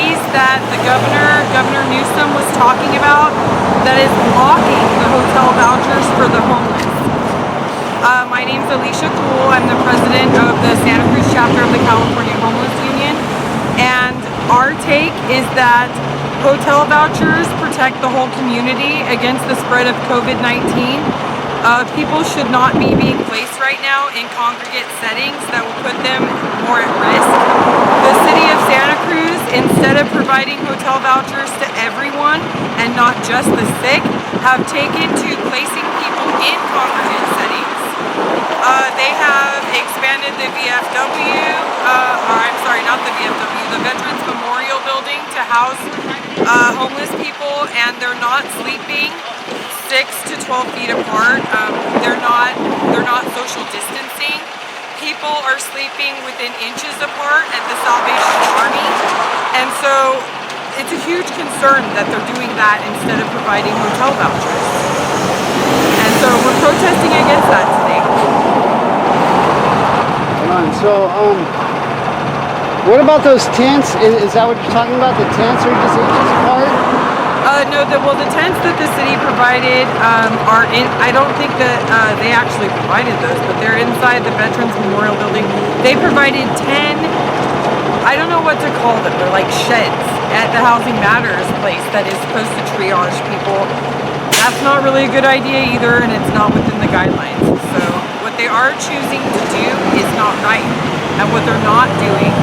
fees that the Governor Newsom was talking about that is blocking the hotel vouchers for the homeless. My name's Alicia Cool. I'm the president of the Santa Cruz chapter of the California Homeless Union, and our take is that hotel vouchers protect the whole community against the spread of COVID-19. People should not be being placed right now in congregate settings that will put them more at risk. The city of Santa Cruz, instead of providing hotel vouchers to everyone and not just the sick, have taken to placing people in congregate settings. They have expanded the VFW, I'm sorry, not the VFW, the Veterans Memorial Building to house homeless people, and they're not sleeping 6 to 12 feet apart. They're not social distancing. People are sleeping within inches apart at the Salvation Army, and so it's a huge concern that they're doing that instead of providing hotel vouchers. And so we're protesting against that today. So, what about those tents? Is that what you're talking about? The tents are just inches apart? No, the tents that the city provided are in, I don't think that they actually provided those, but they're inside the Veterans Memorial Building. They provided 10, I don't know what to call them, they're like sheds at the Housing Matters place that is supposed to triage people. That's not really a good idea either, and it's not within the guidelines. So what they are choosing to do is not right, and what they're not doing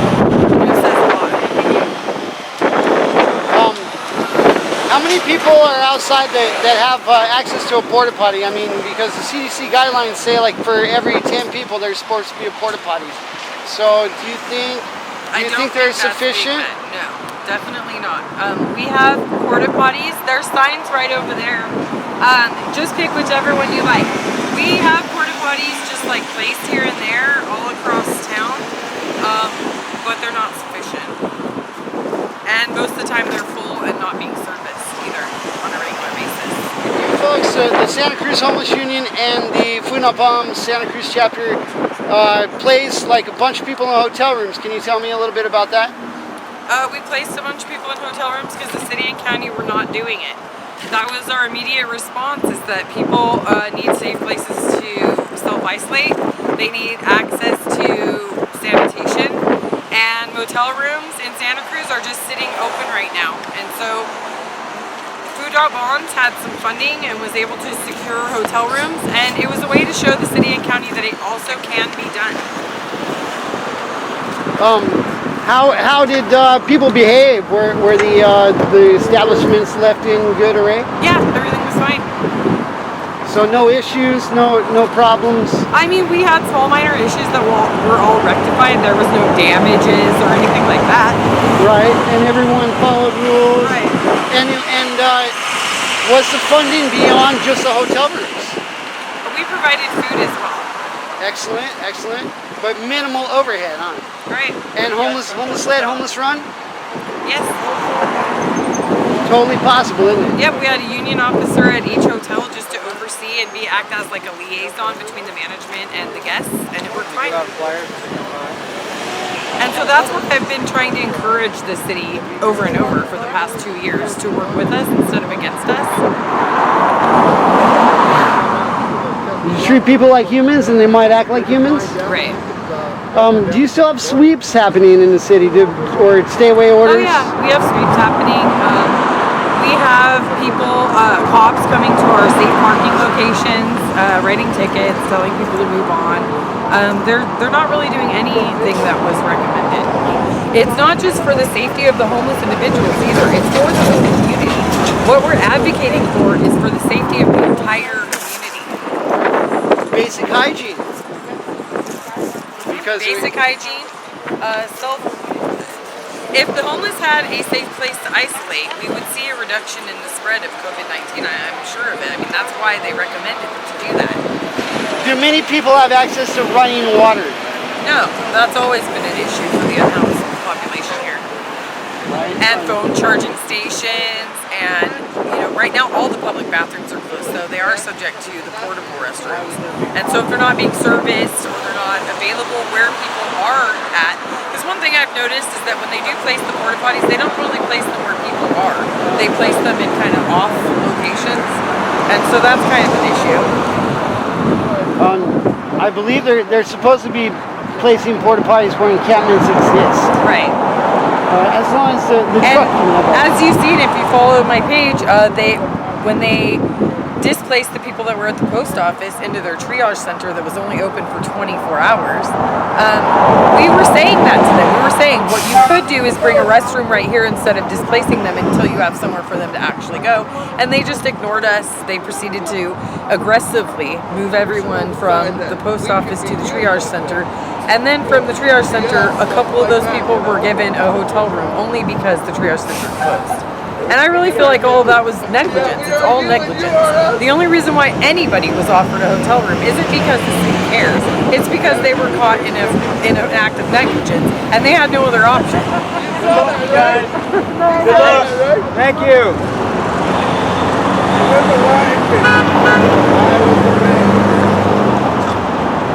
says a lot. How many people are outside that have access to a porta potty? I mean, because the CDC guidelines say like for every 10 people there's supposed to be a porta potty. So do you think they're sufficient? No, definitely not. We have porta potties. There's signs right over there. Just pick whichever one you like. We have porta potties just like placed here and there all across town, but they're not sufficient. And most of the time they're full and not being serviced either on a regular basis. You folks, the Santa Cruz Homeless Union and the FUNAPAM Santa Cruz chapter place like a bunch of people in hotel rooms. Can you tell me a little bit about that? We placed a bunch of people in hotel rooms because the city and county were not doing it. That was our immediate response, is that people need safe places to self-isolate. They need access to sanitation, and motel rooms in Santa Cruz are just sitting open right now. And so Bonds had some funding and was able to secure hotel rooms, and it was a way to show the city and county that it also can be done. How did people behave? Were the establishments left in good array? Yeah, everything was fine. So no issues, no problems? I mean, we had small minor issues that were all rectified. There was no damages or anything like that. Right, and everyone followed rules. Right. And was the funding beyond just the hotel rooms? We provided food as well. Excellent, excellent. But minimal overhead, huh? Right. And homeless-led, homeless-run? Yes. Totally possible, isn't it? Yep, we had a union officer at each hotel just to oversee and act as like a liaison between the management and the guests, and it worked fine. And so that's what I've been trying to encourage the city over and over for the past 2 years, to work with us instead of against us. You treat people like humans and they might act like humans? Right. Do you still have sweeps happening in the city, or stay away orders? Oh yeah, we have sweeps happening. We have people, cops coming to our safe parking locations, writing tickets, telling people to move on. They're not really doing anything that was recommended. It's not just for the safety of the homeless individuals either, it's for the whole community. What we're advocating for is for the safety of the entire community. Basic hygiene. Basic hygiene. If the homeless had a safe place to isolate, we would see a reduction in the spread of COVID-19. I'm sure of it. I mean, that's why they recommended to do that. Do many people have access to running water? No, that's always been an issue for the unhoused population here. And phone charging stations, and right now all the public public bathrooms are closed, though, they are subject to the portable restrooms. And so if they're not being serviced or they're not available where people are at, because one thing I've noticed is that when they do place the porta potties, they don't really place them where people are. They place them in kind of off locations, and so that's kind of an issue. I believe they're supposed to be placing porta potties where encampments exist. Right. As long as the truck can have that. As you've seen, if you follow my page, when they displaced the people that were at the post office into their triage center that was only open for 24 hours, we were saying that to them. We were saying what you could do is bring a restroom right here instead of displacing them until you have somewhere for them to actually go. And they just ignored us. They proceeded to aggressively move everyone from the post office to the triage center. And then from the triage center, a couple of those people were given a hotel room only because the triage center closed. And I really feel like all of that was negligence. It's all negligence. The only reason why anybody was offered a hotel room isn't because the city cares. It's because they were caught in an act of negligence and they had no other option. Good luck, guys. Good luck. Thank you.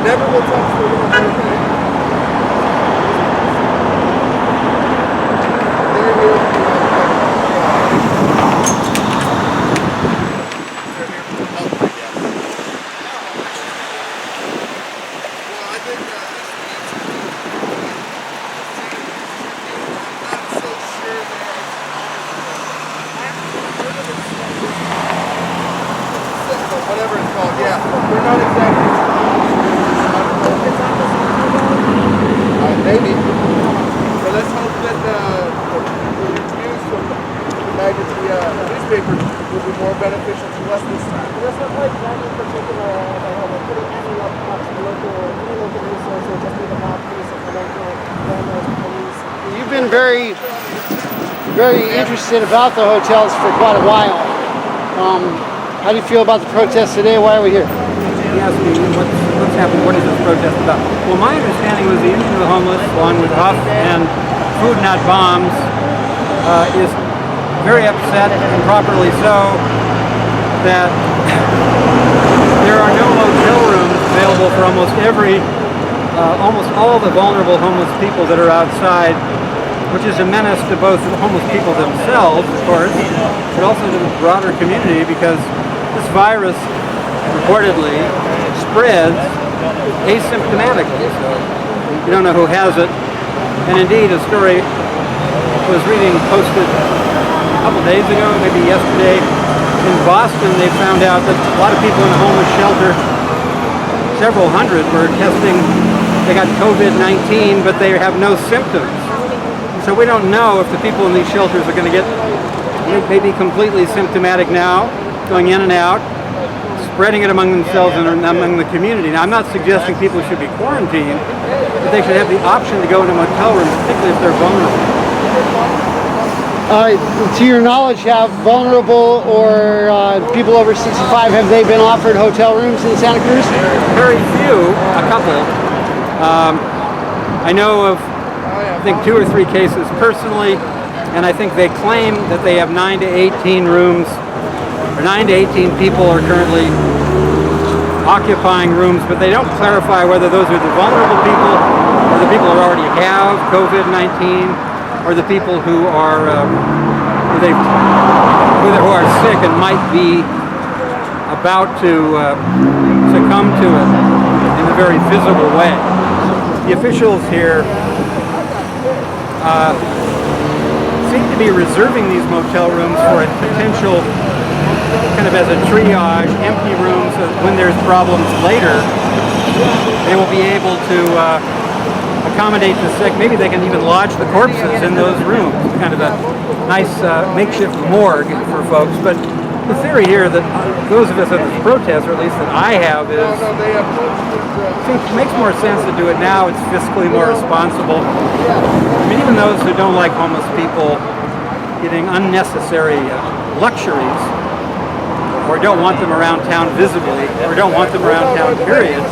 Never will touch the little birthday. Whatever it's called, yeah. We're not exactly maybe. So let's hope that the reviews from the newspaper will be more beneficial to us this time. There's no point in particular putting any local resources, just be the mouthpiece of the local governors, police. You've been very, very interested about the hotels for quite a while. How do you feel about the protest today? Why are we here? He asked me what's happened, what is this protest about? Well, my understanding was the Union of the Homeless, along with Huff and Food Not Bombs, is very upset, and properly so, that there are no hotel rooms available for almost all the vulnerable homeless people that are outside, which is a menace to both the homeless people themselves, of course, but also to the broader community, because this virus reportedly spreads asymptomatically. So you don't know who has it. And indeed, a story I was reading posted a couple days ago, maybe yesterday, in Boston, they found out that a lot of people in a homeless shelter, several hundred, were testing. They got COVID-19, but they have no symptoms. So we don't know if the people in these shelters are going to get maybe completely symptomatic now, going in and out, spreading it among themselves and among the community. Now, I'm not suggesting people should be quarantined, but they should have the option to go into motel rooms, particularly if they're vulnerable. To your knowledge, have vulnerable or people over 65, have they been offered hotel rooms in Santa Cruz? Very few, a couple. I know of, I think, 2 or 3 cases personally, and I think they claim that they have 9 to 18 rooms, or 9 to 18 people are currently occupying rooms, but they don't clarify whether those are the vulnerable people, or the people who already have COVID-19, or the people who are who are sick and might be about to succumb to it in a very visible way. The officials here seem to be reserving these motel rooms for a potential kind of as a triage, empty rooms, so that when there's problems later, they will be able to accommodate the sick. Maybe they can even lodge the corpses in those rooms, kind of a nice makeshift morgue for folks. But the theory here that those of us at this protest, or at least that I have, is I think it makes more sense to do it now. It's fiscally more responsible. I mean, even those who don't like homeless people getting unnecessary luxuries, or don't want them around town visibly, or don't want them around town, period,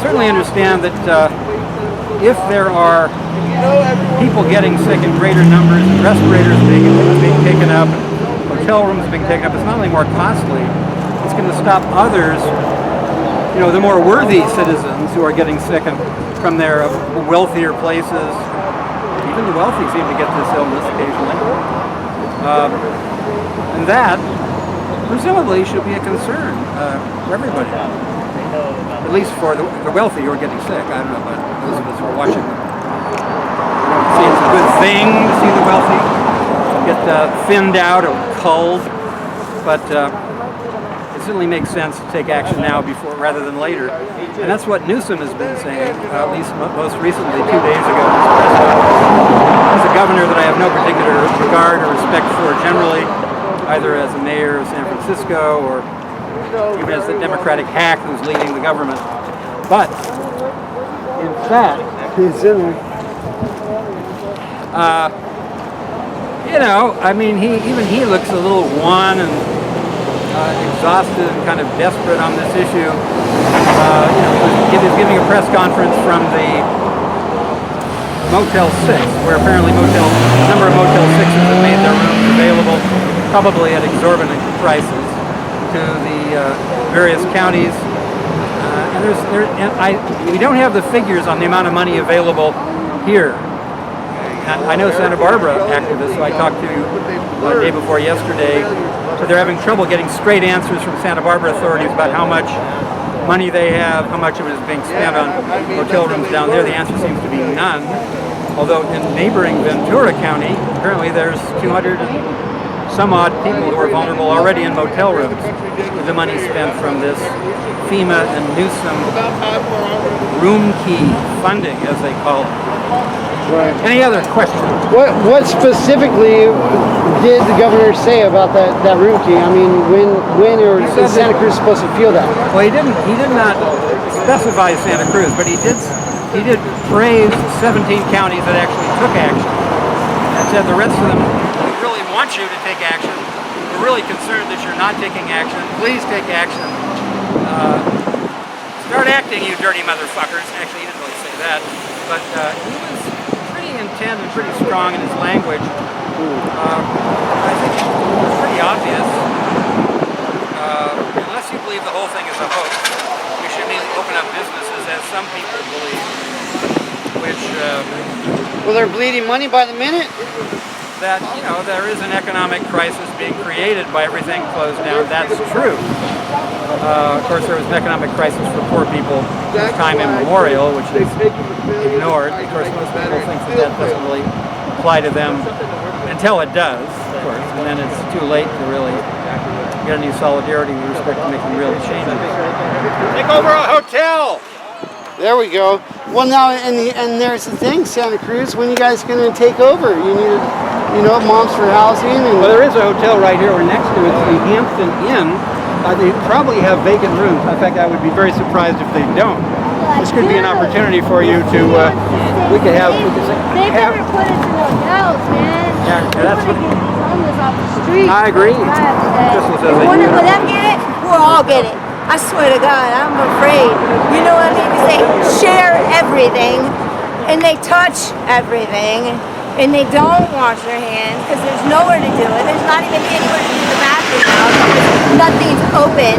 certainly understand that if there are people getting sick in greater numbers, and respirators being taken up, hotel rooms being taken up, it's not only more costly, it's going to stop others, you know, the more worthy citizens who are getting sick and from their wealthier places. Even the wealthy seem to get this illness occasionally. And that, presumably, should be a concern for everybody. At least for the wealthy who are getting sick. I don't know about those of us who are watching them. See, it's a good thing to see the wealthy get thinned out or culled, but it certainly makes sense to take action now rather than later. And that's what Newsom has been saying, at least most recently, 2 days ago. As a governor that I have no particular regard or respect for generally, either as a mayor of San Francisco or even as the Democratic hack who's leading the government. But, in fact, you know, I mean, even he looks a little wan and exhausted and kind of desperate on this issue. You know, he was giving a press conference from the Motel 6, where apparently a number of Motel 6s have made their rooms available, probably at exorbitant prices, to the various counties. We don't have the figures on the amount of money available here. I know Santa Barbara activists who I talked to the day before yesterday, so they're having trouble getting straight answers from Santa Barbara authorities about how much money they have, how much of it is being spent on hotel rooms down there. The answer seems to be none. Although in neighboring Ventura County, apparently there's 200 and some odd people who are vulnerable already in motel rooms with the money spent from this FEMA and Newsom Roomkey funding, as they call it. Right. Any other questions? What specifically did the governor say about that room key? I mean, when is Santa Cruz supposed to feel that? Well, he did not specify Santa Cruz, but he did praise 17 counties that actually took action and said the rest of them really want you to take action. We're really concerned that you're not taking action. Please take action. Start acting, you dirty motherfuckers. Actually, he didn't really say that, but he was pretty intent and pretty strong in his language. I think it's pretty obvious. Unless you believe the whole thing is a hoax, we should immediately open up businesses, as some people believe, which Well, they're bleeding money by the minute. that, you know, there is an economic crisis being created by everything closed down. That's true. Of course, there was an economic crisis for poor people since time immemorial, which is ignored. Of course, most people think that doesn't really apply to them until it does, of course, and then it's too late to really get any solidarity with respect to making real changes. Take over a hotel! There we go. Well, now, and there's the thing, Santa Cruz, when you guys going to take over? You need, you know, moms for housing. And Well, there is a hotel right here. We're next to it. It's the Hampton Inn. They probably have vacant rooms. In fact, I would be very surprised if they don't. This could be an opportunity for you to, we could They better put us in hotels, man. Yeah, that's what. Homeless off the street. I agree. Crystal says that One you of have- them get it, we'll all get it. I swear to God, I'm afraid. You know what I mean? Because they share everything, and they touch everything, and they don't wash their hands because there's nowhere to do it. There's not even anywhere to do the bathroom now because nothing's open.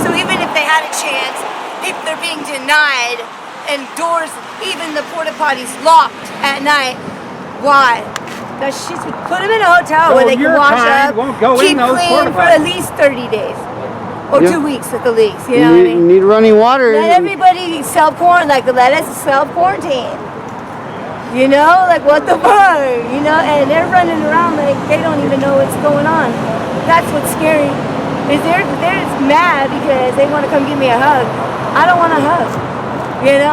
So even if they had a chance, they're being denied, and doors, even the porta potties, locked at night. Why? That she's put them in a hotel where they can wash up, keep clean for at least 30 days. Or 2 weeks at the least, you know what I mean? You need running water. Let everybody self-quarantine, like let us self-quarantine. You know, like what the fuck, you know? And they're running around like they don't even know what's going on. That's what's scary. Is they're just mad because they want to come give me a hug. I don't want a hug. You know,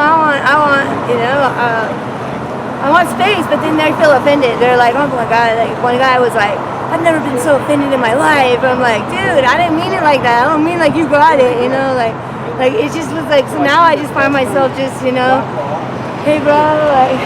I want space, but then they feel offended. They're like, oh my God, like one guy was like, I've never been so offended in my life. I'm like, dude, I didn't mean it like that. I don't mean like you got it, you know, like it just was like, so now I just find myself just, you know, hey bro, like.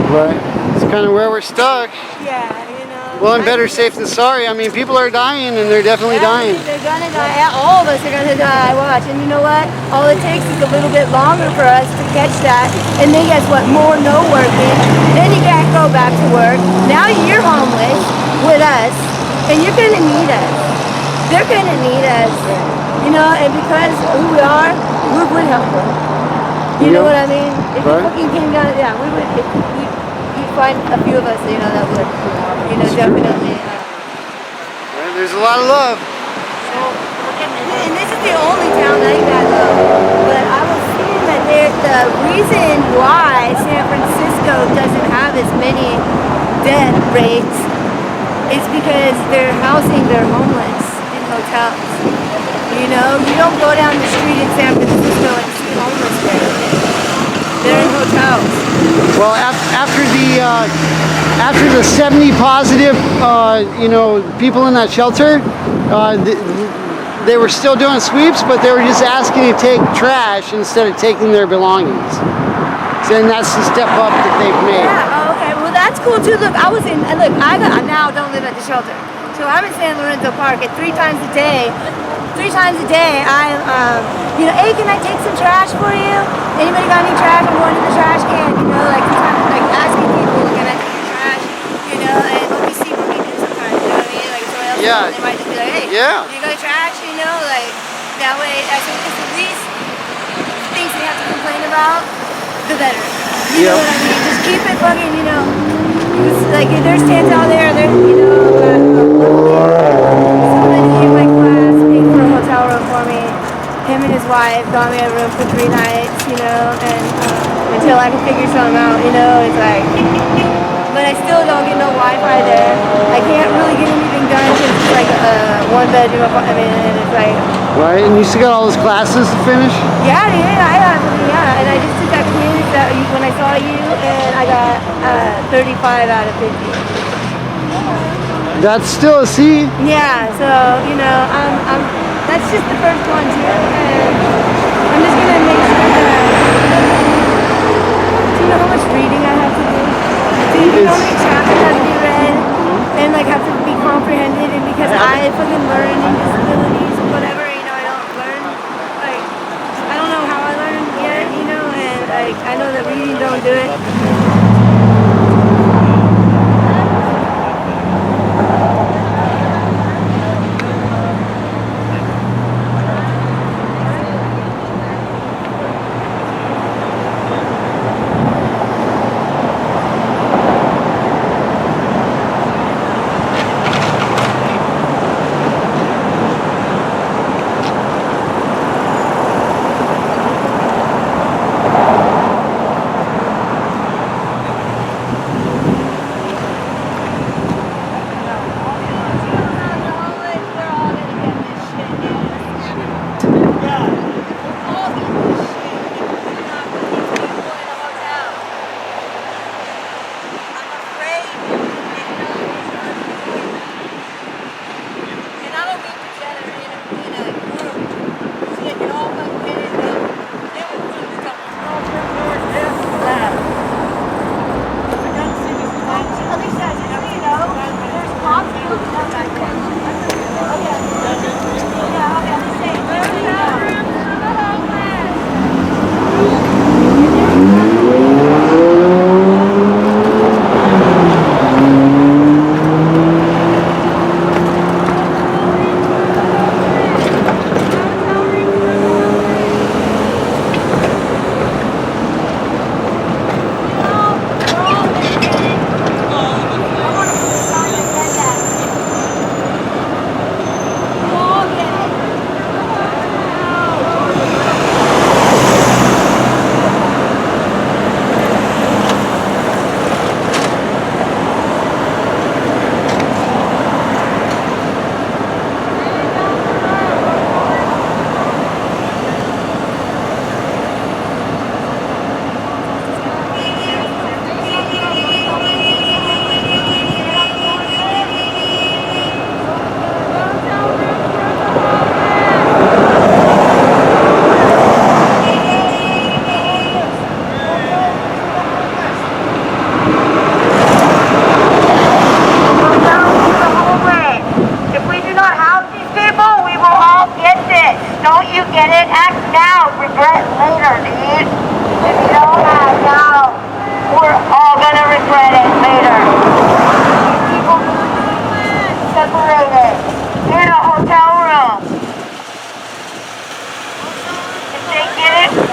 Right. It's kind of where we're stuck. Yeah, you know. Well, and better safe than sorry. I mean, people are dying, and they're definitely dying. They're gonna die. All of us are gonna die. Watch, and you know what? All it takes is a little bit longer for us to catch that, and then guess what? More no working. Then you can't go back to work. Now you're homeless with us. And you're gonna need us. They're gonna need us. You know, and because who we are, we would help them. You know what I mean? If Right. it fucking came down, yeah, we would. You'd find a few of us, you know, that would. You know, definitely. Right, there's a lot of love. And this is the only town like that, though. But I was seeing that the reason why San Francisco doesn't have as many death rates is because they're housing their homeless in hotels. You know, you don't go down the street in San Francisco and see homeless there. They're in hotels. Well, after the 70 positive, you know, people in that shelter, they were still doing sweeps, but they were just asking to take trash instead of taking their belongings. So then that's the step up that they've made. Yeah, oh, okay. Well, that's cool too. Look, I now don't live at the shelter. So I'm in San Lorenzo Park, and 3 times a day, I, you know, hey, can I take some trash for you? Anybody got any trash? I'm going to the trash can, you know, like asking people, can I take your trash? You know, and let me see what we do sometimes, you know what I mean? Like, somebody else, Yeah. they might just be like, hey, Yeah. you got trash? You know, like, that way, I think it's the least things we have to complain about, the better. You know what I mean? Just keep it fucking, you know, like, if there's tents out there, you know, somebody in my class paid for a hotel room for me. Him and his wife got me a room for 3 nights, you know, and until I can figure something out, you know, it's like, but I still don't get no Wi-Fi there. I can't really get anything done because it's like a 1-bedroom apartment, and it's like, Right, and you still got all those classes to finish? yeah, and I just took that quiz that when I saw you, and I got 35 out of 50. That's still a C. Yeah, so, you know, that's just the first one too, and I'm just gonna make sure that, do you know how much reading I have to do? Do you know how many chapters have to be read, and like have to be comprehended, and because I fucking learn in disabilities and whatever, you know, I don't learn, like, I don't know how I learn yet, you know, and like, I know that reading don't do it.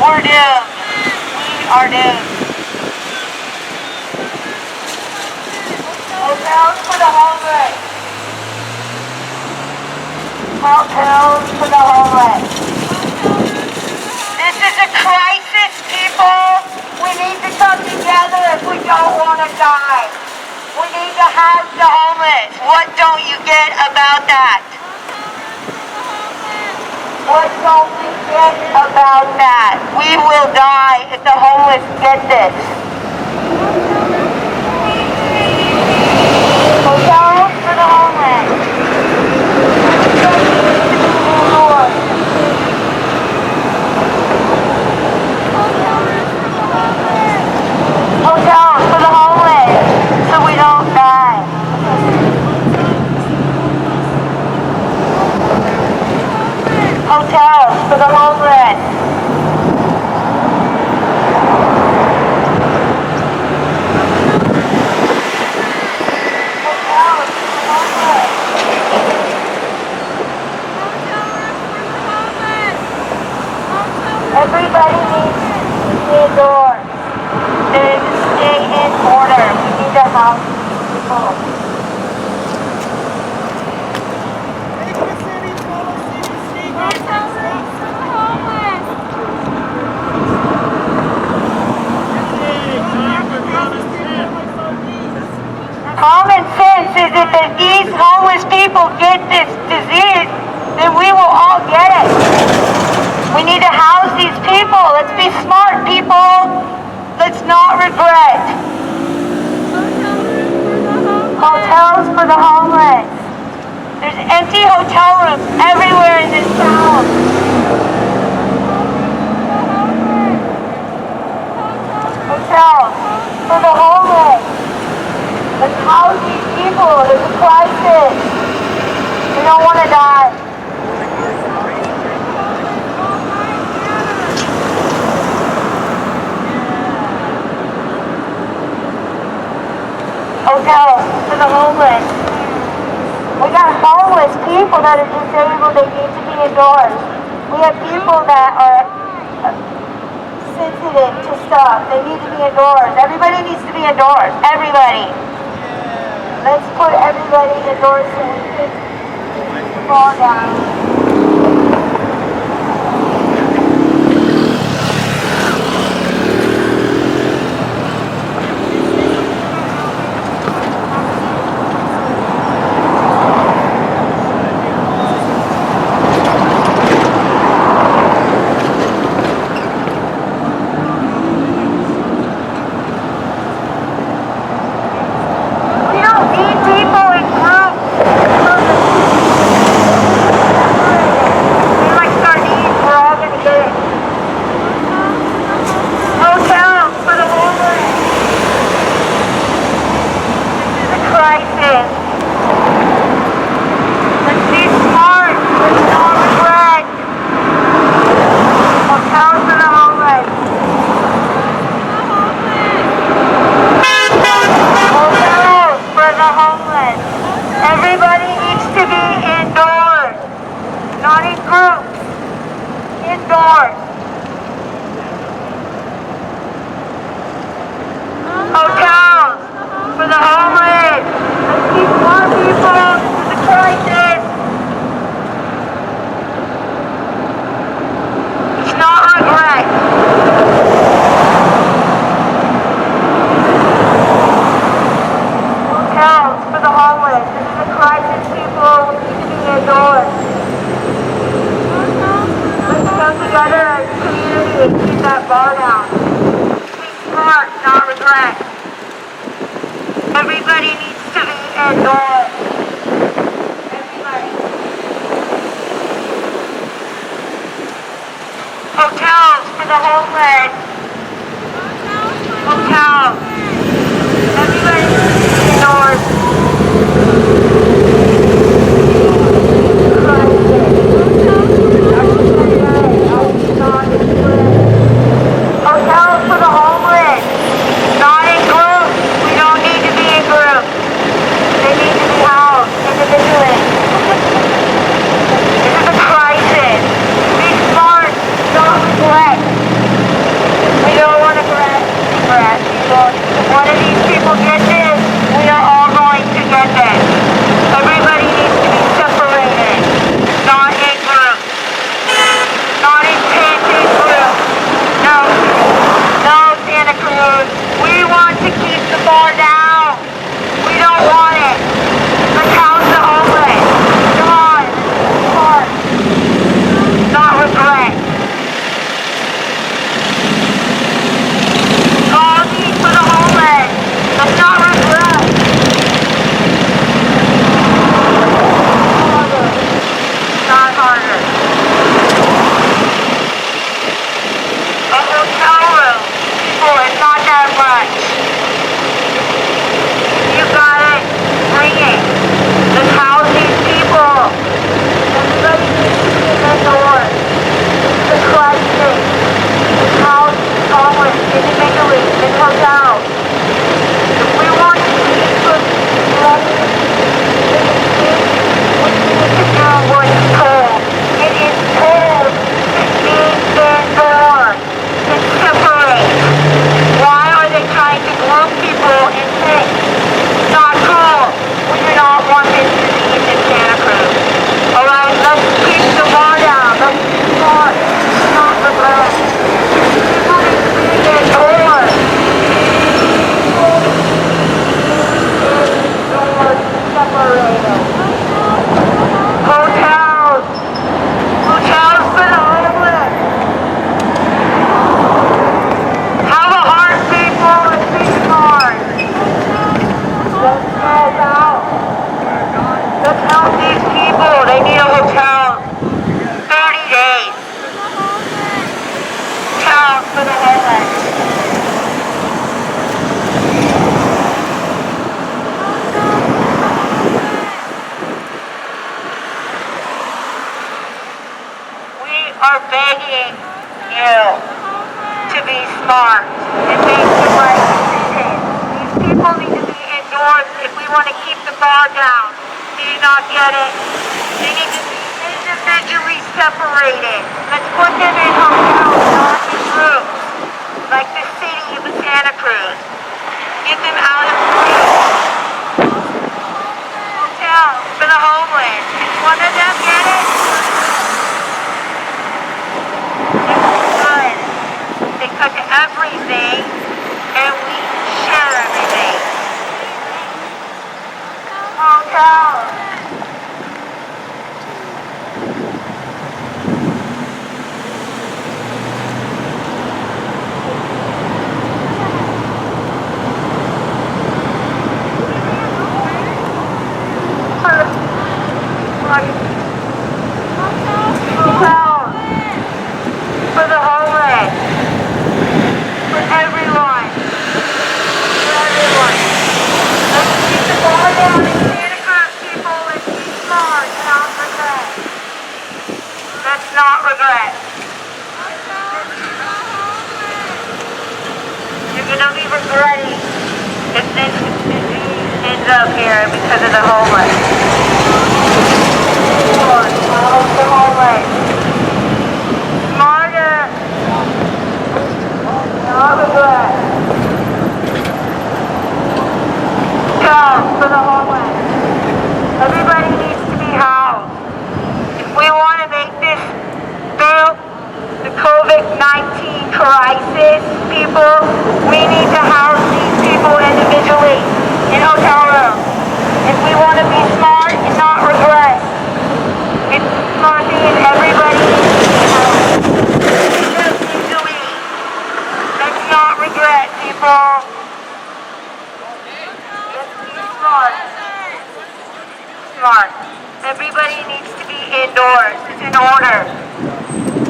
We're doomed. We are doomed. Hotels for the homeless. Hotels for the homeless. This is a crisis, people. We need to come together if we don't want to die. We need to house the homeless. What don't you get about that? What don't we get about that? We will die if the homeless get this. Hotels for the homeless. Hotels for the homeless, so we don't die. Hotels for the homeless. Hotels for the homeless. Everybody needs to be indoors. They need to stay in order. We need to house people. Common sense is that if these homeless people get this disease, then we will all get it. We need to house these people. Let's be smart, people. Let's not regret. Hotels for the homeless. There's empty hotel rooms everywhere in this town. Hotels for the homeless. Let's house these people. There's a crisis. We don't want to die. Hotels for the homeless. We got homeless people that are disabled. They need to be indoors. We have people that are sensitive to stuff. They need to be indoors. Everybody needs to be indoors. Everybody. Let's put everybody indoors so we can fall down. They need to be hotels, 30 days. Hotels for the homeless. We are begging you to be smart and make the right decision. These people need to be indoors if we want to keep the bar down. Do you not get it? They need to be individually separated. Let's put them in hotels, not in groups, like the city of Santa Cruz. Get them out of groups. Hotels for the homeless. Did one of them get it? Good. They touch everything, and we share everything. Hotels. For the homeless. For everyone. For everyone. Let's keep the bar down in Santa Cruz, people. Let's be smart and not regret. Let's not regret. You're going to be regretting if this disease ends up here because of the homeless. The homeless. Smarter. Not regret. Jobs for the homeless. Everybody needs to be housed. If we want to make this through the COVID-19 crisis, people, we need to house these people individually in hotel rooms. If we want to be smart and not regret, it's smart being everybody individually. Let's not regret, people. Let's be smart. Smart. Everybody needs to be indoors. It's in order.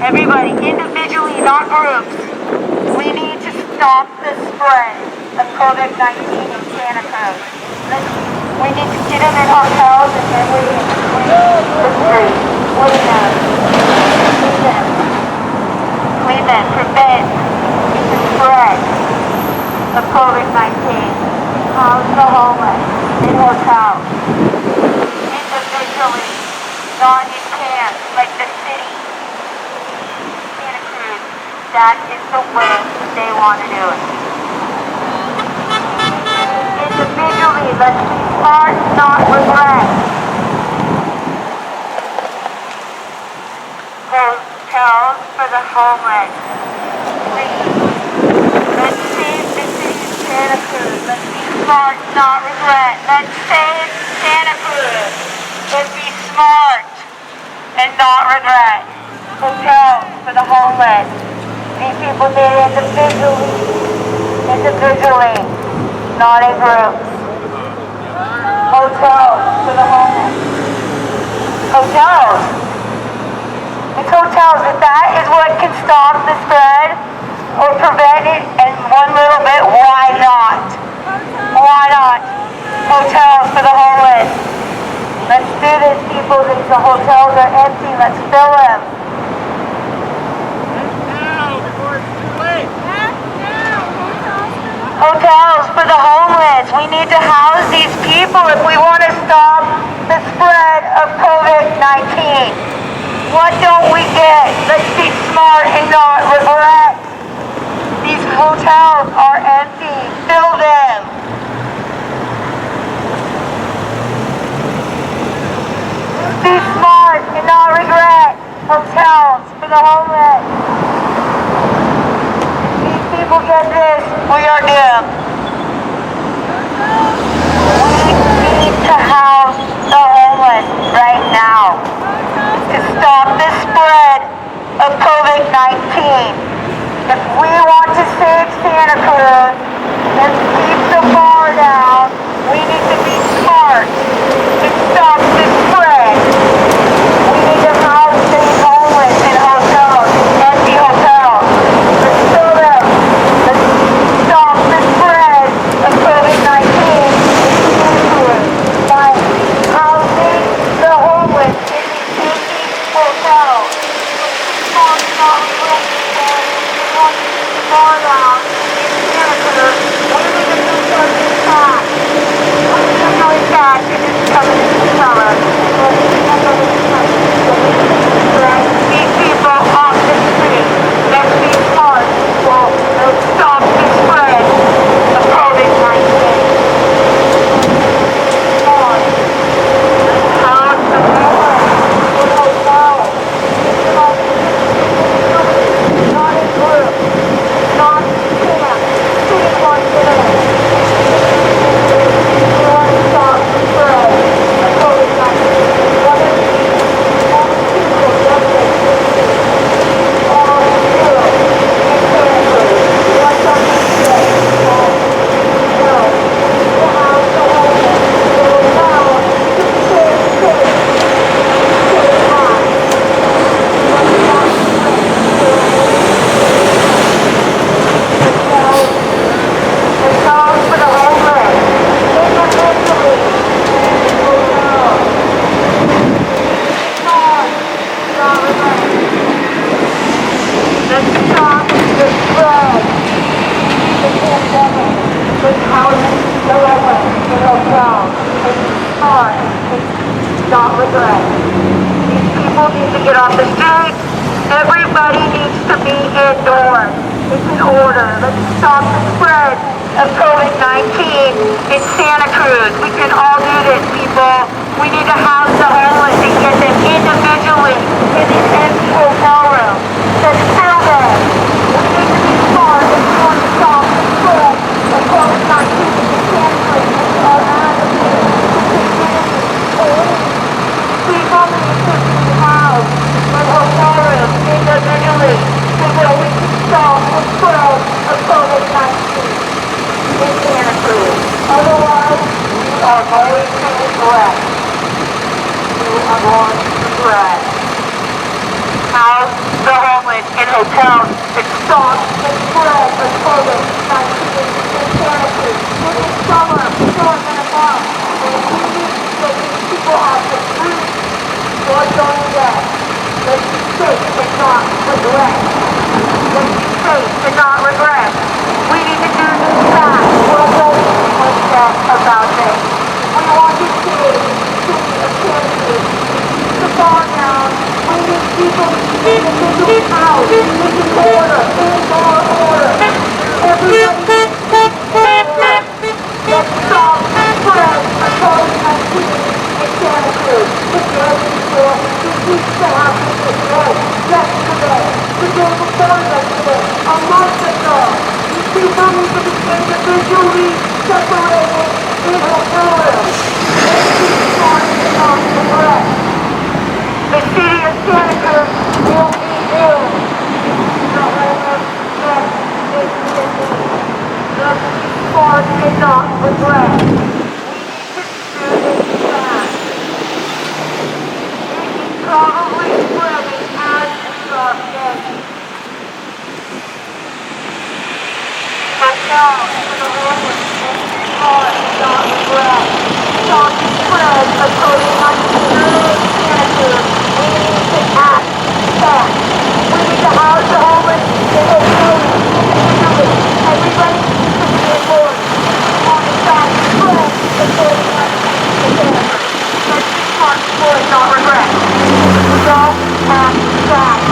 Everybody, individually, not groups. We need to stop the spread of COVID-19 in Santa Cruz. We need to get them in hotels and then we need to clean the streets. Clean them. Clean them. Clean them. Prevent the spread of COVID-19. House the homeless in hotels. Individually. Not in camps like the city. Santa Cruz. That is the way they want to do it. Individually, let's be smart, not regret. Hotels for the homeless. Please. Let's save the city of Santa Cruz. Let's be smart, not regret. Let's save Santa Cruz. Let's be smart and not regret. Hotels for the homeless. These people need individually, not in groups. Hotels for the homeless. Hotels. It's hotels. If that is what can stop the spread or prevent it in one little bit, why not? Why not? Hotels for the homeless. Let's do this, people. The hotels are empty. Let's fill them. Hotels for the homeless. We need to house these people if we want to stop the spread of COVID-19. What don't we get? Let's be smart and not regret. These hotels are empty. Fill them. Be smart and not regret. Hotels for the homeless. People get this, we are doomed. We need to house the homeless right now to stop the spread of COVID-19. If we want to save Santa Cruz and keep the bar down, we need to be smart to stop the spread. We not regret. These people need to get off the streets. Everybody needs to be indoors. It's an order. Let's stop the spread of COVID-19 in Santa Cruz. We can all do this, people. We need to house the homeless and get them individually in these empty hotel rooms. Let's fill them. We need to be smart if we want to stop the spread of COVID-19 in Santa Cruz. People need to be housed in hotel rooms individually so that we can stop the spread of COVID-19 in Santa Cruz. Otherwise, we are going to regret. We are going to regret. House the homeless in hotels and stop the spread of COVID-19 in Santa Cruz. It is summer. People are going to come. And we need to get these people off the streets. Lord, don't forget. Let's be safe and not regret. Let's be safe and not regret. We need to do this fast. We're ready to get about this. We want to see the city of Santa Cruz to fall down. We need people to be individual house. We need order. We need more order. Everybody needs to be order. Let's stop the spread of COVID-19 in Santa Cruz. Today, people, we need to have this today. Yesterday, the day before yesterday, a month ago. These people need to be individually separated in hotel rooms. Let's be smart and not regret. The city of Santa Cruz will be in the homeless and individually. Let's be smart and not regret. We need to do this fast. It is probably spreading as we are dead. Hotels for the homeless and be smart and not regret. Stop the spread of COVID-19 in Santa Cruz. We need to act fast. We need to house the homeless in hotels individually. Everybody needs to be indoors. We want to stop the spread of COVID-19 in Santa Cruz. Let's be smart people and not regret. We don't act fast.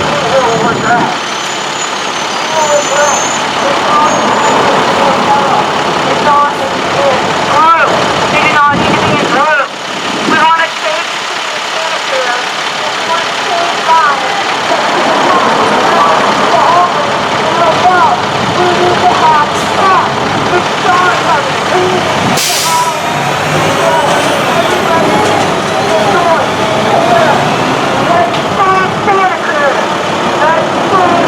We will regret. We will regret. It's not in the hotel. It's not in the group. They do not need to be in groups. We want to save the city of Santa Cruz. We want to save lives. The homeless in hotels. We need to have fast. It's starting us. We need to have everybody indoors. Let's save Santa Cruz. Let's save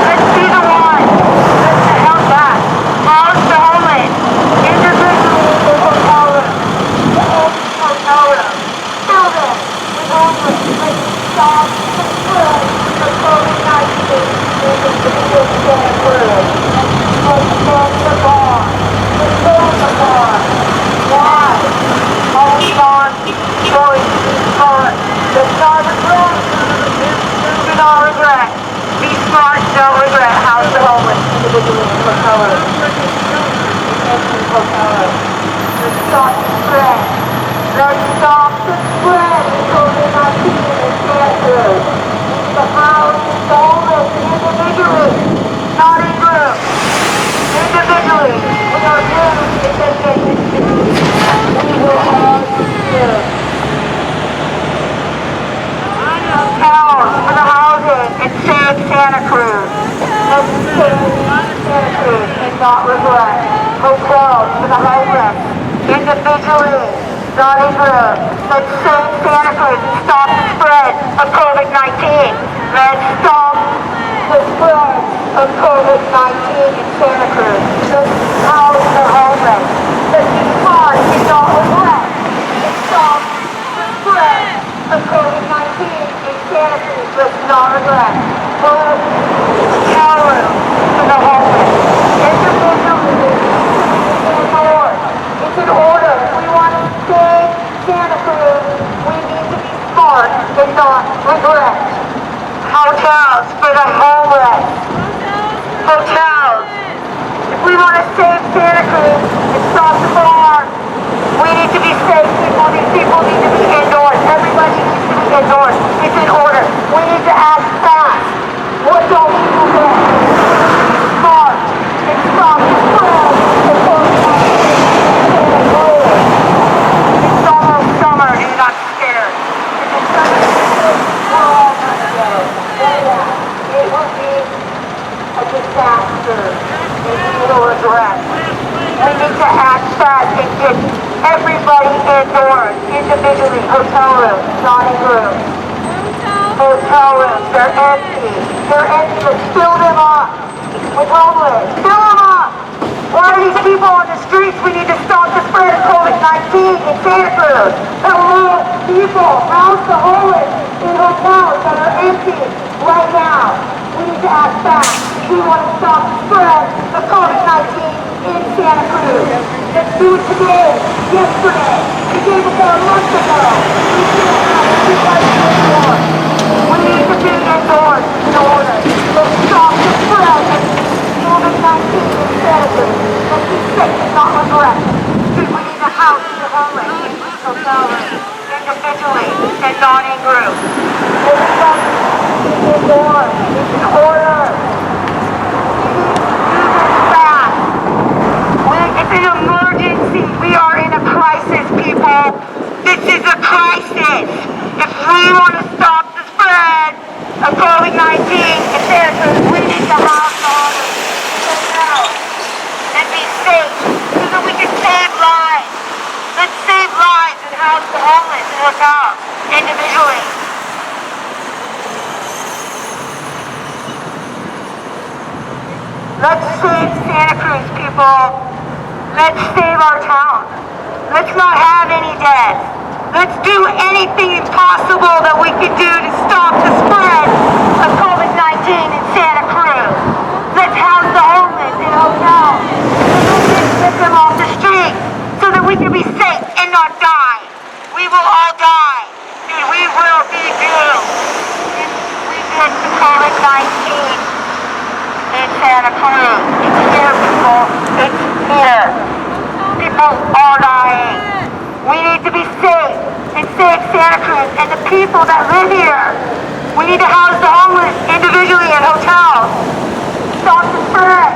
Let's be the one. Let's help back. House the homeless. Individually in the hotel room. The empty hotel room. Fill them with homeless. Let's stop the spread of COVID-19 in the city of Santa Cruz. Let's build the bar. Let's build the bar. Why? Are we not going to be smart? Let's not regret. Do not regret. Be smart, don't regret. House the homeless individually in hotel rooms. Empty hotel rooms. Let's stop the spread. Let's stop the spread of COVID-19 in Santa Cruz. We need to house the homeless individually, not in groups. Individually. We are doomed if this gets instituted. We will all be doomed. Hotels for the housing and save Santa Cruz. Let's save Santa Cruz and not regret. Hotels for the homeless. Individually, not in groups. Let's save Santa Cruz and stop the spread of COVID-19. Let's stop the spread of COVID-19 in Santa Cruz. Let's house the homeless. Let's be smart and not regret. Let's stop the spread of COVID-19 in Santa Cruz. Let's not regret. Hotel rooms for the homeless. Individually, indoors. It's an order. We want to save Santa Cruz. We need to be smart and not regret. Hotels for the homeless. Hotels. If we want to save Santa Cruz and stop the bar, we need to be safe indoors, individually, hotel rooms, dining rooms, hotel rooms, they're empty. They're empty, let's fill them up with homeless. Fill them up! Why are these people on the streets? We need to stop the spread of COVID-19 in Santa Cruz. Hello, people, house the homeless in hotels that are empty right now. We need to act fast. We want to stop the spread of COVID-19 in Santa Cruz. Let's do it today, yesterday, the day before a month ago. We can't have everybody indoors. We need to be indoors in order to stop the spread of COVID-19 in Santa Cruz. Let's be safe and not regret. We need to house the homeless in these hotel rooms, individually and not in groups. Everybody is indoors. It's an order. It's an emergency. We are in a crisis, people. This is a crisis. If we want to stop the spread of COVID-19 in Santa Cruz, we need to house the homeless and be safe so that we can save lives. Let's save lives and house the homeless in hotels individually. Let's save Santa Cruz, people. Let's save our town. Let's not have any deaths. Let's do anything possible that we can do to stop the spread of COVID-19 in Santa Cruz. Let's house the homeless in hotels. Let's get them off the street so that we can be safe and not die. We will all die, and we will be doomed if we get to COVID-19 in Santa Cruz. It's here, people. It's here. People are dying. We need to be safe and save Santa Cruz and the people that live here. We need to house the homeless individually in hotels. Stop the spread.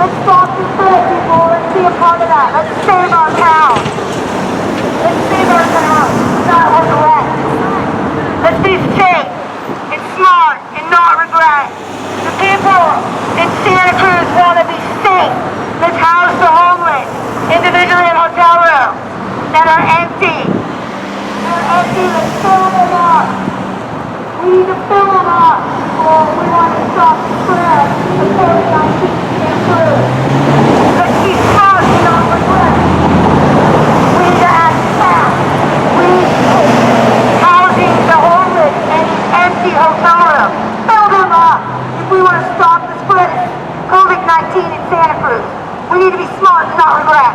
Let's stop the spread, people. Let's be a part of that. Let's save our town. Let's save our town. Not regret. Let's be safe and smart and not regret. The people in Santa Cruz want to be safe. Let's house the homeless individually in hotel rooms that are empty. They're empty. Let's fill them up. We need to fill them up. People, we want to stop the spread of COVID-19 in Santa Cruz. Let's be smart and not regret. We need to act fast. We need to housing the homeless in these empty hotel rooms. Fill them up. If we want to stop the spread of COVID-19 in Santa Cruz, we need to be smart and not regret.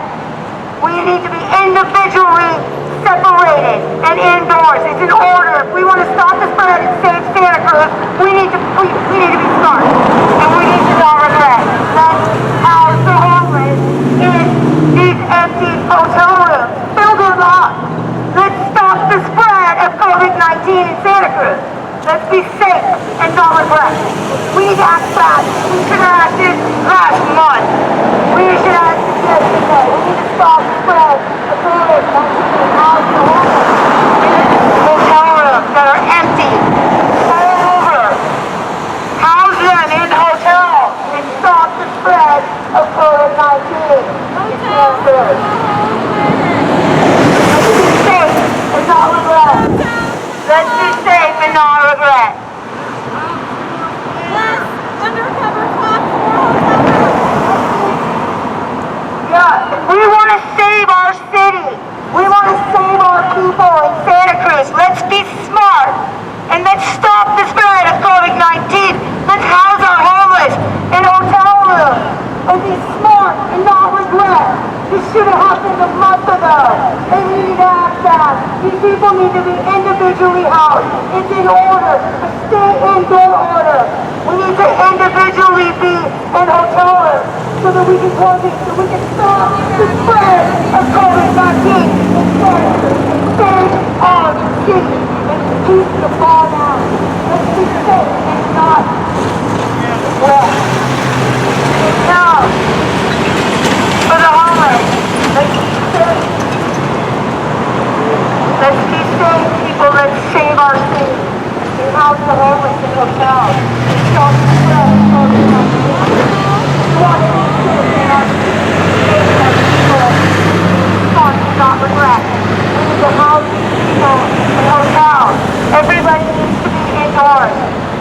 We need to be individually separated and indoors. It's an order. If we want to stop the spread and save Santa Cruz, we need to be smart. And we need to not regret. Let's house the homeless in these empty hotel rooms. Fill them up. Let's stop the spread of COVID-19 in Santa Cruz. Let's be safe and not regret. We need to act fast. We should have acted last month. We should have acted yesterday. We need to stop the spread of COVID-19 and house the homeless in hotel rooms that are empty all over. House them in hotels and stop the spread of COVID-19 in Santa Cruz. Let's be safe and not regret. Let's be safe and not regret. Less undercover cops, more hotel rooms. Yeah, we want to save our city. We want to save our people in Santa Cruz. Let's be smart and let's stop the spread of COVID-19. Let's house our homeless in hotel rooms and be smart and not regret. This should have happened a month ago. And we need to act fast. These people need to be individually housed. It's in order. A stay indoor order. We need to individually be in hotel rooms so that we can quarantine, so we can stop the spread of COVID-19 and save our city and keep the ball down. Let's be safe and not well. Now, for the homeless, let's be safe. Let's be safe, people. Let's save our city. We house the homeless in hotels. Stop the spread of COVID-19. We want to be safe in our city. Save our people. Smart and not regret. We to house people in hotels. Everybody needs to be indoors.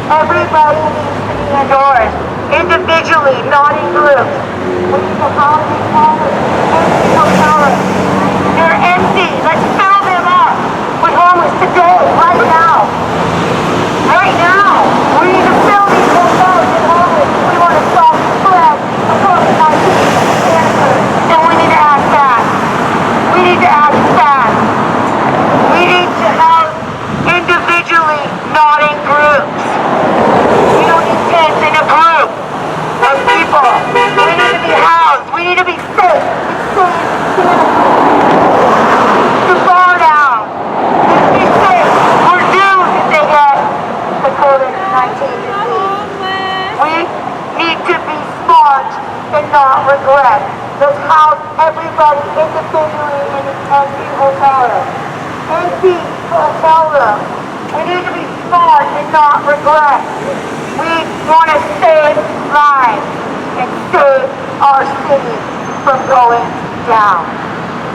Everybody needs to be indoors. Individually, not in groups. We need to house these homeless empty hotel rooms. They're empty. Let's fill them up with homeless today, right now. Right now. We need to fill these hotels with homeless if we want to stop the spread of COVID-19 in Santa Cruz. And we need to act fast. We need to act fast. We need to house individually, not in groups. We don't need tents in a group of people. We need to be housed. We need to be safe. It's safe Santa Cruz. The bar down. Let's be safe. We're doomed if they get the COVID-19 disease. We need to be smart and not regret. Let's house everybody individually in an empty hotel room. Empty hotel room. We need to be smart and not regret. We want to save lives and save our city from going down.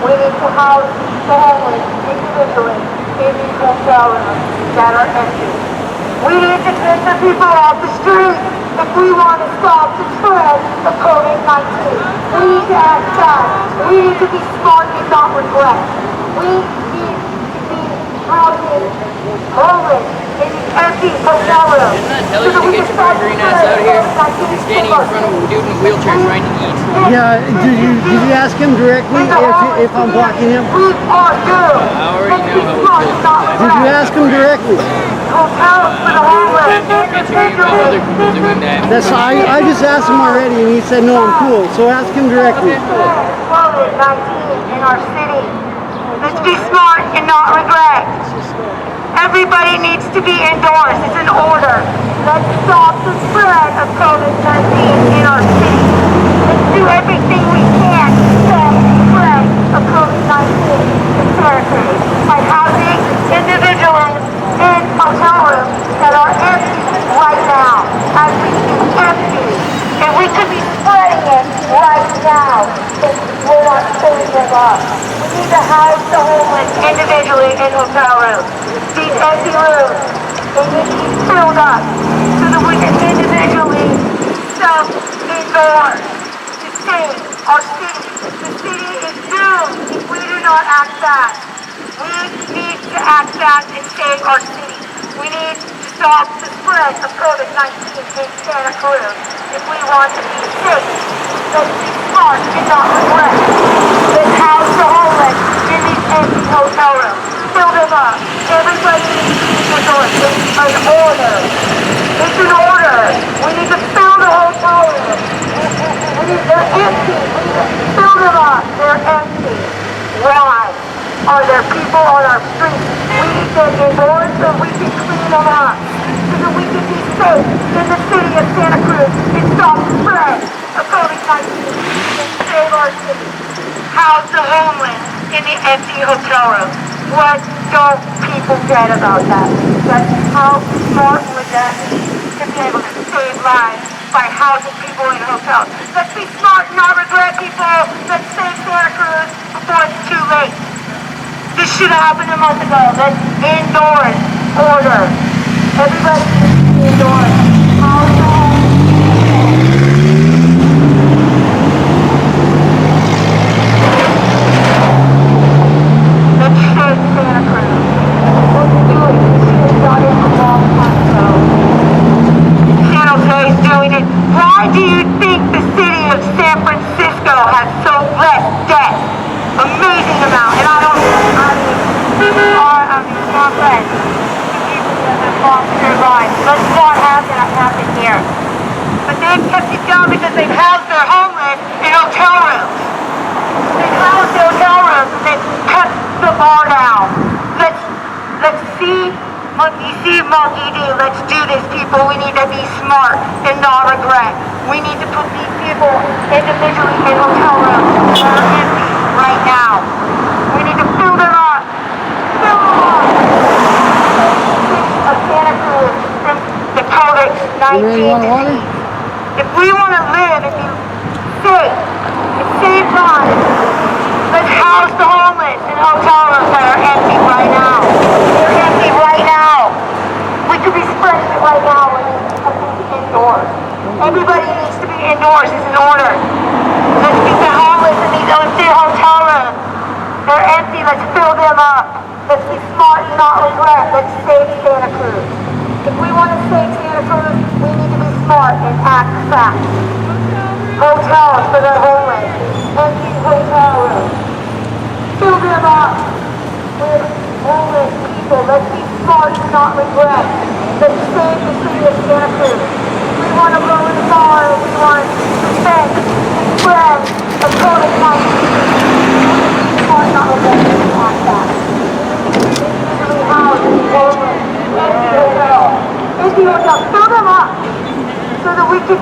We need to house the homeless individually in these hotel rooms that are empty. We need to get the people off the street if we want to stop the spread of COVID-19. We need to act fast. We need to be smart and not regret. We need to be housing homeless in these empty hotel rooms. Didn't I tell you to get your burgering ass out of here? You're standing in front of a dude in a wheelchair trying to eat. Yeah, did you ask him directly if I'm blocking him? We are doomed. I already know how Smart it and not feels. Did you regret. ask him directly? Hotels for the homeless. Bet you any of my other people doing that. That's I just asked him already and he said no, I'm cool. So ask him directly. COVID-19 in our city. Let's be smart and not regret. Everybody needs to be indoors. It's an order. Let's stop the spread of COVID-19 in our city. Let's do everything we can to stop the spread of COVID-19 in Santa Cruz by housing individuals in hotel rooms that are empty right now. As we speak, empty. And we could be spreading it right now if we're not filling them up. We need to house the homeless individually in hotel rooms. These empty rooms, they need to be filled up so that we can individually stuff indoors to save our city. The city is doomed if we do not act fast. We need to act fast and save our city. We need to stop the spread of COVID-19 in Santa Cruz if we want to be safe. Let's be smart and not regret. Let's house the homeless in these empty hotel rooms. Fill them up. Everybody needs to be indoors. It's an order. It's an order. We need to fill the hotel rooms. They're empty. We need to fill them up. They're empty. Why are there people on our streets? We need them indoors so we can clean them up. So that we can be safe in the city of Santa Cruz and stop the spread of COVID-19 and save our city. House the homeless in the empty hotel rooms. What don't people get about that? That's how smart would that be to be able to save lives by housing people in hotels. Let's be smart and not regret, people. Let's save Santa Cruz before it's too late. This should have happened a month ago. Let's indoors order. Everybody needs to be indoors. House the homeless. Let's save Santa Cruz. What we're doing, we should have done it a long time ago. San Jose's doing it. Why do you think the city of San Francisco has so less debt? Amazing amount. And I mean, not less. The people that have lost their lives. Let's not have that happen here. But they've kept it down because they've housed their homeless in hotel rooms. They've housed their hotel rooms and they've kept the bar down. Let's see Monkey D. Let's do this, people. We need to be smart and not regret. We need to put these people individually in hotel rooms that are empty right now. We need to fill them up. Fill them up. Of Santa Cruz from the COVID-19 disease. If we want to live and be safe and save lives, let's house the homeless in hotel rooms that are empty. indoors is in order. Let's keep the homeless in these empty hotel rooms. They're empty, let's fill them up. Let's be smart and not regret. Let's save Santa Cruz. If we want to save Santa Cruz, we need to be smart and act fast. Hotels for the homeless. Empty hotel rooms. Fill them up with homeless people. Let's be smart and not regret. Let's save the city of Santa Cruz. We want to go in the bar. We want to prevent the spread of COVID-19. Smart and not regret. Act fast. Usually housing, homeless, empty hotels. Empty hotels. Fill them up so that we can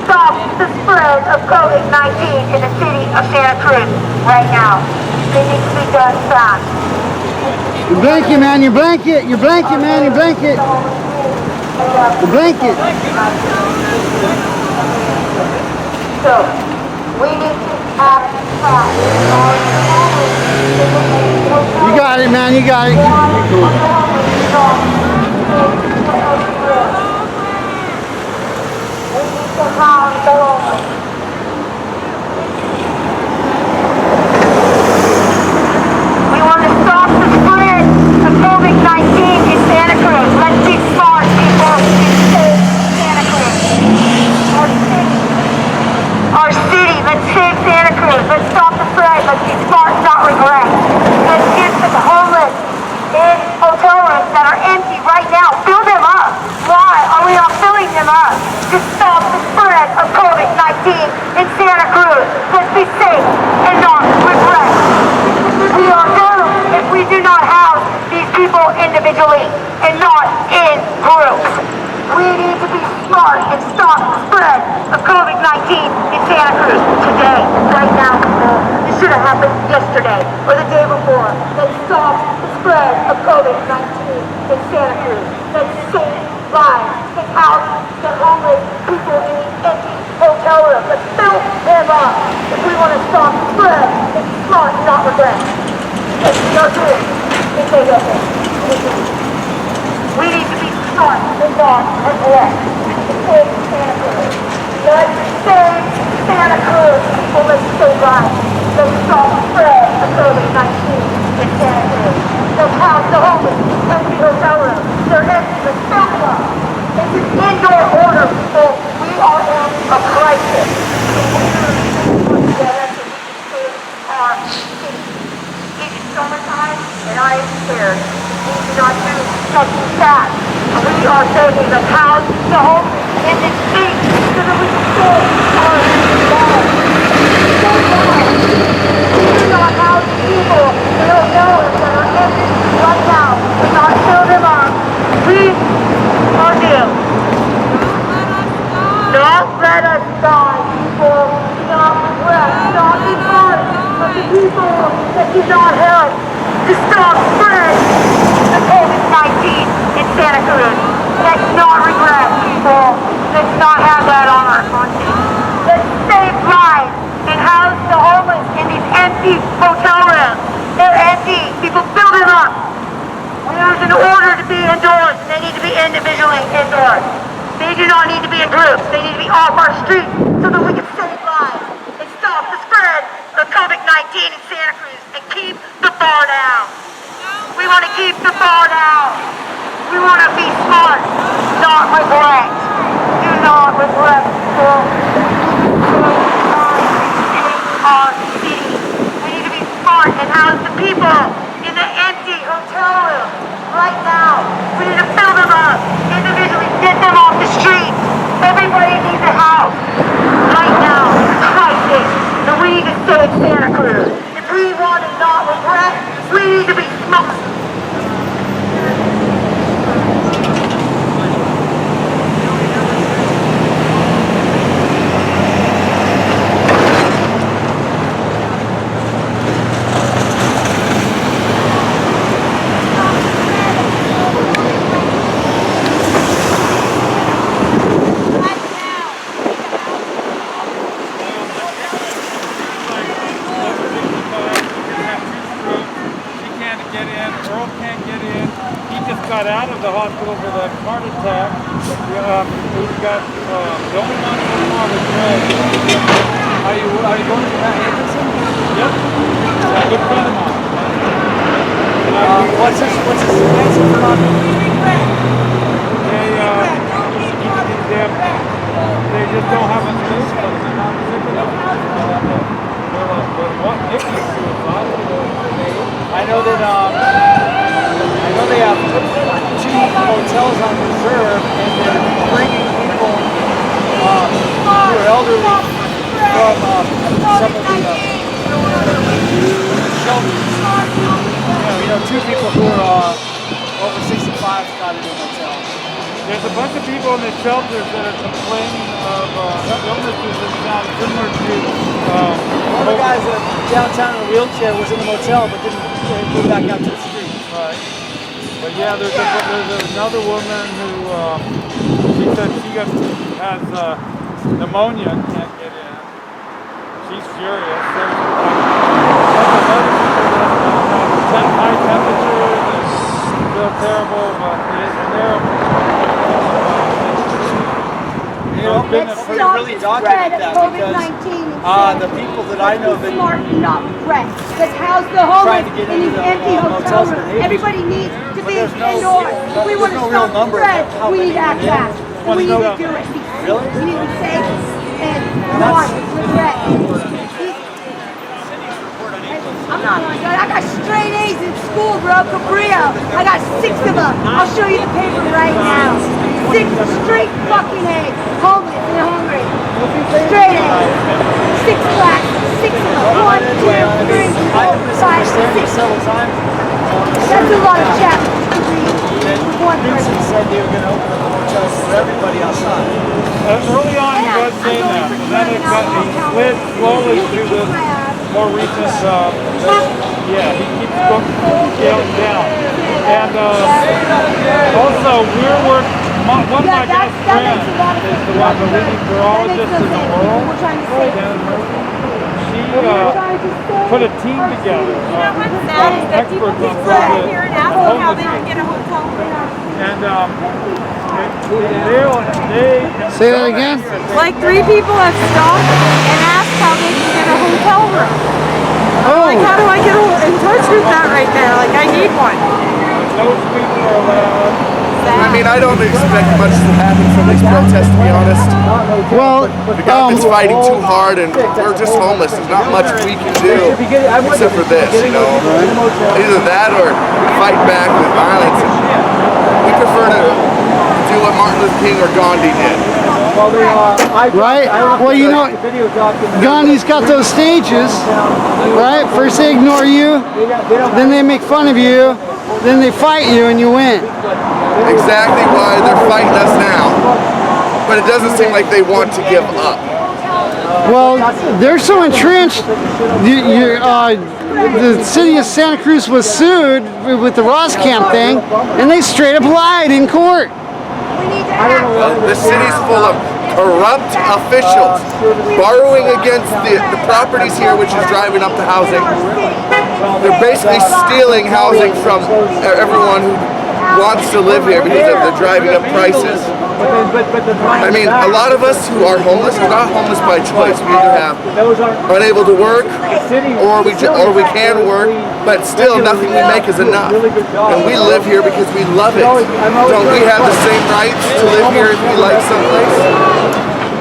stop the spread of COVID-19 in the city of Santa Cruz right now. It needs to be done fast. Your blanket, man, your blanket, your blanket, man, your blanket. The blanket. So, we need to act fast. You got it, man, you got it. We want to stop the spread of COVID-19 in Santa Cruz. Let's be smart, people, and save Santa Cruz. Our city, let's save Santa Cruz. Let's stop the spread. Let's be smart and not regret. Let's get the homeless in hotel rooms that are empty right now. Fill them up. Why are we not filling them up? To stop the spread of COVID-19 in Santa Cruz. Let's be safe and not regret. We are doomed if we do not house these people individually and not in groups. We need to be smart and stop the spread of COVID-19 in Santa Cruz today, right now. This should have happened yesterday or the day before. Let's stop the spread of COVID-19 in Santa Cruz. Let's save lives and house the homeless people in these empty hotel rooms. Let's fill them up. If we want to stop the spread, let's be smart and not regret. Let's go do it. Let's say that. We need to be smart and not regret. Let's save Santa Cruz. Let's save Santa Cruz. People, let's save lives. Let's stop the spread of COVID-19 in Santa Cruz. Let's house the homeless in empty hotel rooms. They're empty. Let's fill them up. It's an indoor order, people. We are in a crisis. Together so we can save our city. It is summertime and I am scared. We do not do something fast. We are saving the house, the homeless in this city so that we can save our lives. We do not house people in hotels that are empty right now. We not fill them up. We are doomed. Don't let us die, people. Do not regret. Not be hurt. But the people that do not help to stop spread the COVID-19 in Santa Cruz. Let's not regret, people. Let's not have that on our conscience. Let's save lives and house the homeless in these empty hotel rooms. They're empty. People fill them up. There's an order to be indoors, and they need to be individually indoors. They do not need to be in groups. They need to be off our streets so that we can save lives and stop the spread of COVID-19 in Santa Cruz and keep the bar down. We want to keep the bar down. We want to be smart, not regret. Do not regret, people. Our city. We need to be smart and house the people in the empty hotel room right now. We need to fill them up individually, get them off the street. Everybody needs a house right now. Crisis. And we need to save Santa Cruz. If we want to not regret, we need to be smart. get in. Earl can't get in. He just got out of the hospital with a heart attack. He's got the only one so far is Greg. Are you going to Matt Nicholson? Yep. Yeah, good friend of mine. What's his answer for not? They just don't have a space for them. They're not sick enough. What Nikki's suicide? I know that they have 2 hotels on reserve, and they're bringing people who are elderly from some of the shelters. You know, 2 people who are over 65 got in a hotel. There's a bunch of people in the shelters that are complaining of illnesses that sound similar to. One of the guys downtown in a wheelchair was in the motel, but didn't go back out to the street. Right. But yeah, there's another woman who she said she has pneumonia and can't get in. She's furious. There's other people that have high temperatures and feel terrible, but it's terrible. You know, it's really documented that because the people that I know that smarten up, Brett. Let's house the homeless in these empty hotel rooms. Everybody needs to be indoors. If we want to stop the spread, we need to act fast. And we need to do it. Really? We need to be safe and not regret. I'm not like that. I got straight A's in school, bro. Cabrillo. I got 6 of them. I'll show you the paper right now. 6 straight fucking A's. Homeless and hungry. Straight A's. 6 black. 6 of them. 1, 2, 3, 4, 5, 6. several times. That's a lot of chapters to read. One Newsom person. said they were going to open up the hotels for everybody outside. Early on, he was saying that, and then he slid slowly through this more recent. Yeah, he keeps scaling down. And also, we're working. One of my best friends is the one, the leading virologist in the world. She put a team together. You know what's sad is that people keep coming here and asking how they can get a hotel room. And Say that again? Like 3 people have stopped and asked how they can get a hotel room. I'm like, how do I get in touch with that right there? Like, I need one. those people are allowed. I mean, I don't expect much to happen from these protests, to be honest. Well, The government's fighting too hard, and we're just homeless. There's not much we can do except for this, you know. Either that or fight back with violence. We prefer to do what Martin Luther King or Gandhi did. right? Well, you know, Gandhi's got those stages, right? First they ignore you, then they make fun of you, then they fight you and you win. Exactly why they're fighting us now. But it doesn't seem like they want to give up. Well, they're so entrenched. The city of Santa Cruz was sued with the Ross Camp thing, and they straight up lied in court. The city's full of corrupt officials borrowing against the properties here, which is driving up the housing. They're basically stealing housing from everyone who wants to live here because they're driving up prices. I mean, a lot of us who are homeless are not homeless by choice. We either have unable to work, or we can work, but still nothing we make is enough. And we live here because we love it. Don't we have the same rights to live here if we like someplace?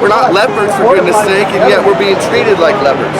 We're not lepers, for goodness sake, and yet we're being treated like lepers.